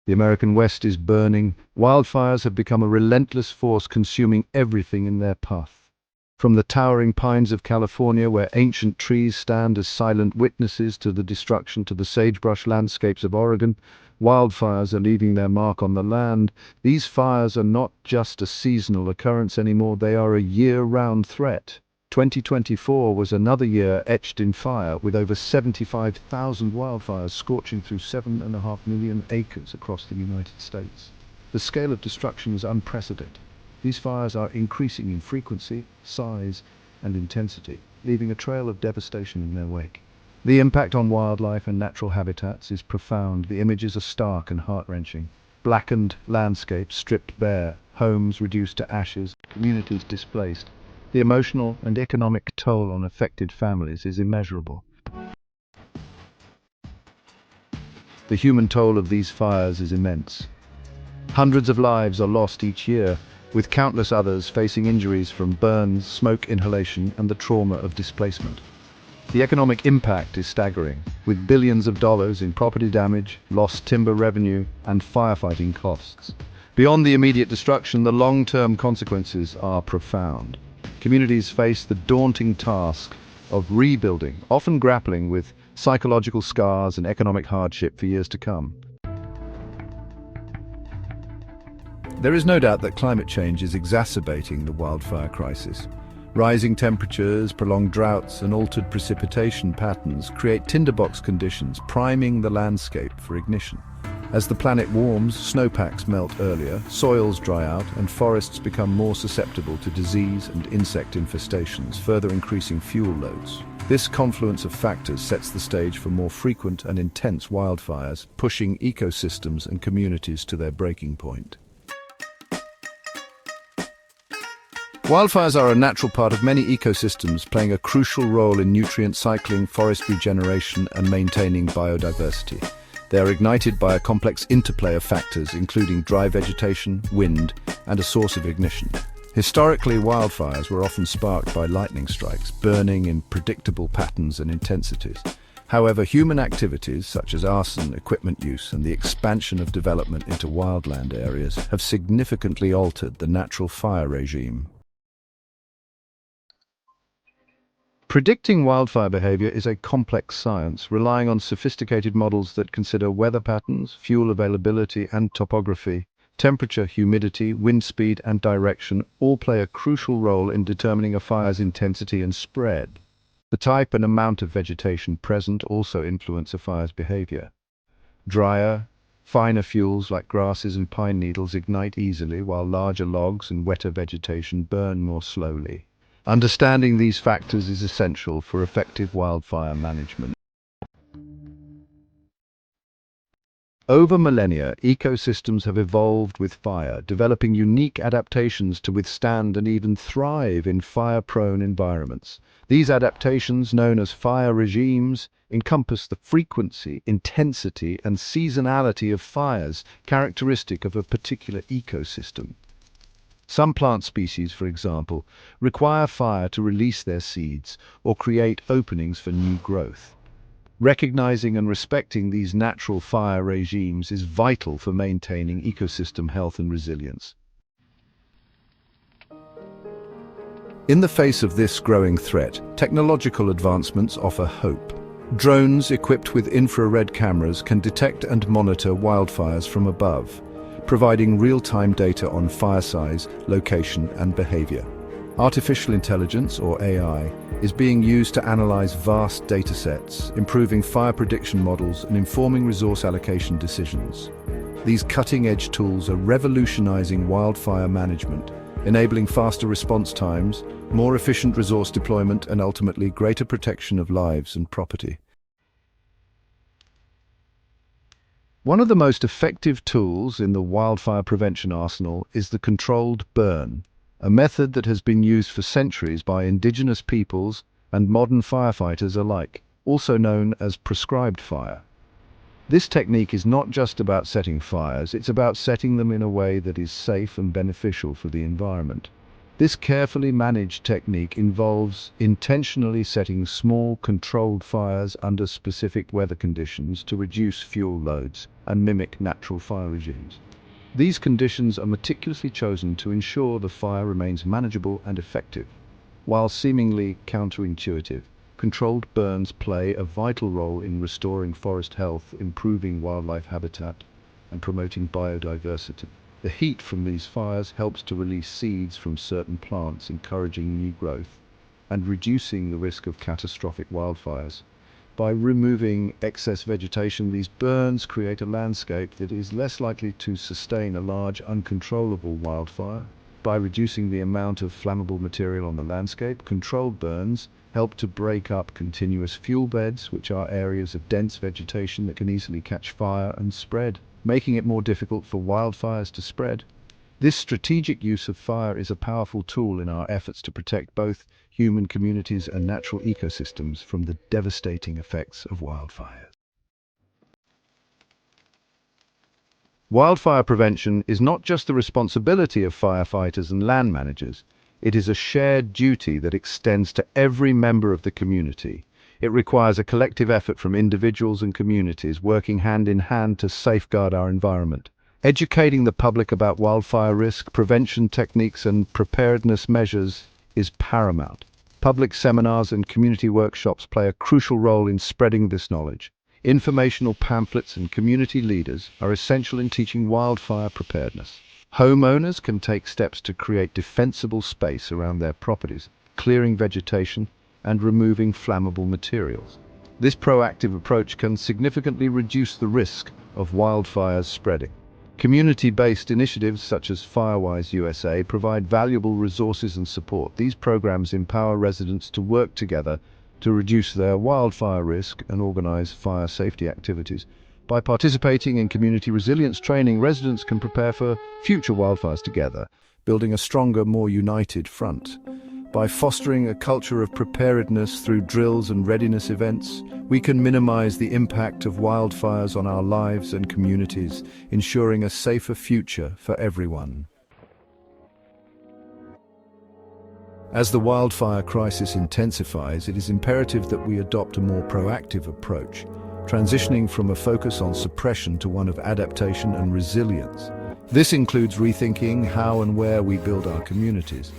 The American West is burning. Wildfires have become a relentless force consuming everything in their path. From the towering pines of California, where ancient trees stand as silent witnesses to the destruction, to the sagebrush landscapes of Oregon, wildfires are leaving their mark on the land. These fires are not just a seasonal occurrence anymore, they are a year-round threat. 2024 was another year etched in fire, with over 75,000 wildfires scorching through 7.5 million acres across the United States. The scale of destruction is unprecedented. These fires are increasing in frequency, size, and intensity, leaving a trail of devastation in their wake. The impact on wildlife and natural habitats is profound. The images are stark and heart-wrenching. Blackened landscapes stripped bare, homes reduced to ashes, communities displaced. The emotional and economic toll on affected families is immeasurable. The human toll of these fires is immense. Hundreds of lives are lost each year, with countless others facing injuries from burns, smoke inhalation, and the trauma of displacement. The economic impact is staggering, with billions of dollars in property damage, lost timber revenue, and firefighting costs. Beyond the immediate destruction, the long-term consequences are profound. Communities face the daunting task of rebuilding, often grappling with psychological scars and economic hardship for years to come. There is no doubt that climate change is exacerbating the wildfire crisis. Rising temperatures, prolonged droughts, and altered precipitation patterns create tinderbox conditions, priming the landscape for ignition. As the planet warms, snowpacks melt earlier, soils dry out, and forests become more susceptible to disease and insect infestations, further increasing fuel loads. This confluence of factors sets the stage for more frequent and intense wildfires, pushing ecosystems and communities to their breaking point. Wildfires are a natural part of many ecosystems, playing a crucial role in nutrient cycling, forest regeneration, and maintaining biodiversity. They are ignited by a complex interplay of factors, including dry vegetation, wind, and a source of ignition. Historically, wildfires were often sparked by lightning strikes, burning in predictable patterns and intensities. However, human activities such as arson, equipment use, and the expansion of development into wildland areas have significantly altered the natural fire regime. Predicting wildfire behavior is a complex science, relying on sophisticated models that consider weather patterns, fuel availability and topography. Temperature, humidity, wind speed, and direction all play a crucial role in determining a fire's intensity and spread. The type and amount of vegetation present also influence a fire's behavior. Drier, finer fuels like grasses and pine needles ignite easily, while larger logs and wetter vegetation burn more slowly. Understanding these factors is essential for effective wildfire management. Over millennia, ecosystems have evolved with fire, developing unique adaptations to withstand and even thrive in fire-prone environments. These adaptations, known as fire regimes, encompass the frequency, intensity, and seasonality of fires characteristic of a particular ecosystem. Some plant species, for example, require fire to release their seeds or create openings for new growth. Recognizing and respecting these natural fire regimes is vital for maintaining ecosystem health and resilience. In the face of this growing threat, technological advancements offer hope. Drones equipped with infrared cameras can detect and monitor wildfires from above, providing real-time data on fire size, location, and behavior. Artificial intelligence, or AI, is being used to analyze vast datasets, improving fire prediction models and informing resource allocation decisions. These cutting-edge tools are revolutionizing wildfire management, enabling faster response times, more efficient resource deployment, and ultimately greater protection of lives and property. One of the most effective tools in the wildfire prevention arsenal is the controlled burn, a method that has been used for centuries by indigenous peoples and modern firefighters alike, also known as prescribed fire. This technique is not just about setting fires, it's about setting them in a way that is safe and beneficial for the environment. This carefully managed technique involves intentionally setting small, controlled fires under specific weather conditions to reduce fuel loads and mimic natural fire regimes. These conditions are meticulously chosen to ensure the fire remains manageable and effective. While seemingly counterintuitive, controlled burns play a vital role in restoring forest health, improving wildlife habitat, and promoting biodiversity. The heat from these fires helps to release seeds from certain plants, encouraging new growth and reducing the risk of catastrophic wildfires. By removing excess vegetation, these burns create a landscape that is less likely to sustain a large, uncontrollable wildfire. By reducing the amount of flammable material on the landscape, controlled burns help to break up continuous fuel beds, which are areas of dense vegetation that can easily catch fire and spread, making it more difficult for wildfires to spread. This strategic use of fire is a powerful tool in our efforts to protect both human communities and natural ecosystems from the devastating effects of wildfires. Wildfire prevention is not just the responsibility of firefighters and land managers. It is a shared duty that extends to every member of the community. It requires a collective effort from individuals and communities working hand in hand to safeguard our environment. Educating the public about wildfire risk, prevention techniques, and preparedness measures is paramount. Public seminars and community workshops play a crucial role in spreading this knowledge. Informational pamphlets and community leaders are essential in teaching wildfire preparedness. Homeowners can take steps to create defensible space around their properties, clearing vegetation and removing flammable materials. This proactive approach can significantly reduce the risk of wildfires spreading. Community-based initiatives such as Firewise USA provide valuable resources and support. These programs empower residents to work together to reduce their wildfire risk and organize fire safety activities. By participating in community resilience training, residents can prepare for future wildfires together, building a stronger, more united front. By fostering a culture of preparedness through drills and readiness events, we can minimize the impact of wildfires on our lives and communities, ensuring a safer future for everyone. As the wildfire crisis intensifies, it is imperative that we adopt a more proactive approach, transitioning from a focus on suppression to one of adaptation and resilience. This includes rethinking how and where we build our communities,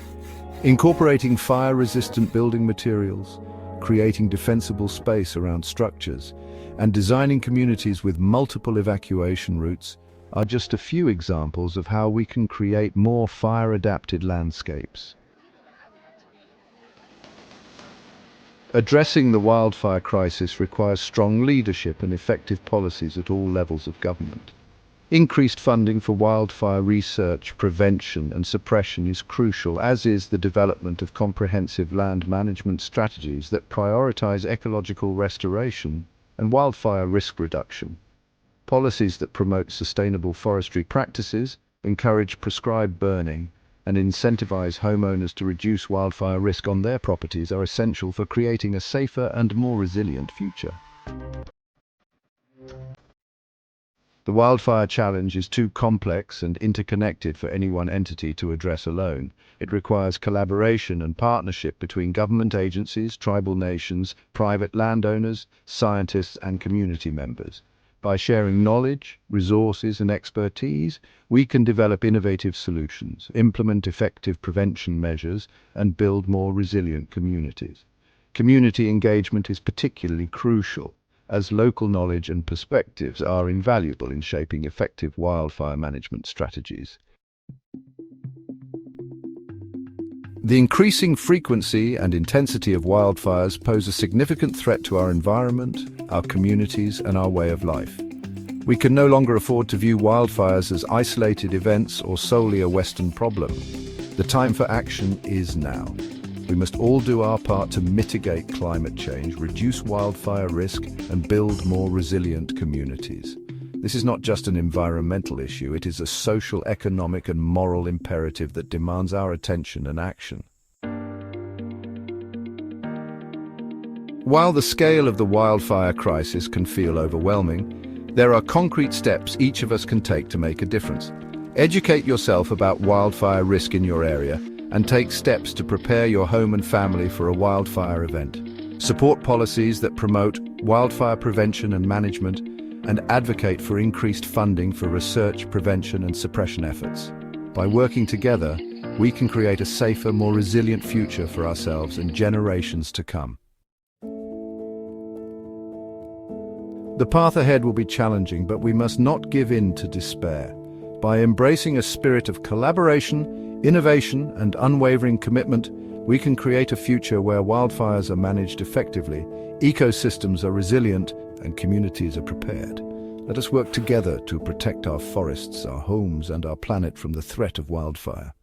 incorporating fire-resistant building materials, creating defensible space around structures, and designing communities with multiple evacuation routes are just a few examples of how we can create more fire-adapted landscapes. Addressing the wildfire crisis requires strong leadership and effective policies at all levels of government. Increased funding for wildfire research, prevention, and suppression is crucial, as is the development of comprehensive land management strategies that prioritize ecological restoration and wildfire risk reduction. Policies that promote sustainable forestry practices, encourage prescribed burning, and incentivize homeowners to reduce wildfire risk on their properties are essential for creating a safer and more resilient future. The wildfire challenge is too complex and interconnected for any one entity to address alone. It requires collaboration and partnership between government agencies, tribal nations, private landowners, scientists, and community members. By sharing knowledge, resources, and expertise, we can develop innovative solutions, implement effective prevention measures, and build more resilient communities. Community engagement is particularly crucial, as local knowledge and perspectives are invaluable in shaping effective wildfire management strategies. The increasing frequency and intensity of wildfires pose a significant threat to our environment, our communities, and our way of life. We can no longer afford to view wildfires as isolated events or solely a Western problem. The time for action is now. We must all do our part to mitigate climate change, reduce wildfire risk, and build more resilient communities. This is not just an environmental issue, it is a social, economic, and moral imperative that demands our attention and action. While the scale of the wildfire crisis can feel overwhelming, there are concrete steps each of us can take to make a difference. Educate yourself about wildfire risk in your area and take steps to prepare your home and family for a wildfire event. Support policies that promote wildfire prevention and management, and advocate for increased funding for research, prevention and suppression efforts. By working together, we can create a safer, more resilient future for ourselves and generations to come. The path ahead will be challenging, but we must not give in to despair. By embracing a spirit of collaboration, innovation, and unwavering commitment, we can create a future where wildfires are managed effectively, ecosystems are resilient, and communities are prepared. Let us work together to protect our forests, our homes, and our planet from the threat of wildfire.